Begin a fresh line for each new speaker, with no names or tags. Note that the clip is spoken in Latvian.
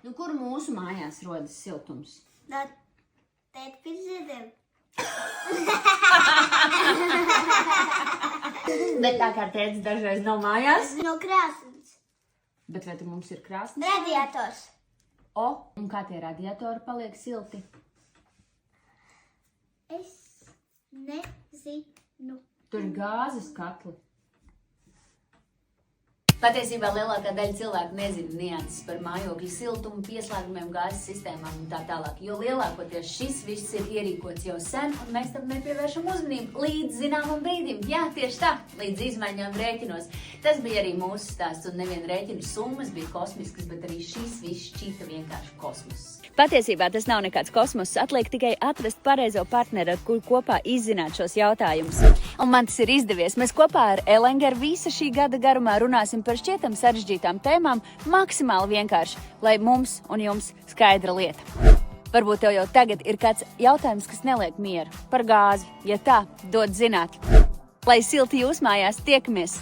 Nu, kur mūsu mājās rodas siltums?
Tēt pie ziediem.
Bet tā kā tētis dažreiz nav mājās.
No krāsnes.
Bet vai tu mums ir krāsnes?
Radiators.
Un kā tie radiatori paliek silti?
Es nezinu.
Tur ir gāzes katli. Patiesībā lielākā daļa cilvēku nezina nianses par mājokļa siltumu, pieslēgumiem, gāzes sistēmām un tā tālāk, jo lielākoties šis viss ir ierīkots jau sen, un mēs tam nepievēršam uzmanību līdz zināmam brīdim. Jā, tieši tā, līdz izmaiņām rēķinos. Tas bija arī mūsu stāsts, un nevien rēķinu summas bija kosmiskas, bet arī šis viss šķita vienkārši kosmos. Patiesībā tas nav nekāds kosmos, atliek tikai atrast pareizo partneri, ar kuru kopā izzināt šos jautājumus. Un man tas ir izdevies. Mēs kopā ar Elengeru visa šī gada garumā runāsim par šķietam sarežģītām tēmām maksimāli vienkārši, lai mums un jums skaidra lieta. Varbūt tev jau tagad ir kāds jautājums, kas neliek mieru par gāzi. Ja tā, dod zināt. Lai silti jūs mājās, tiekamies!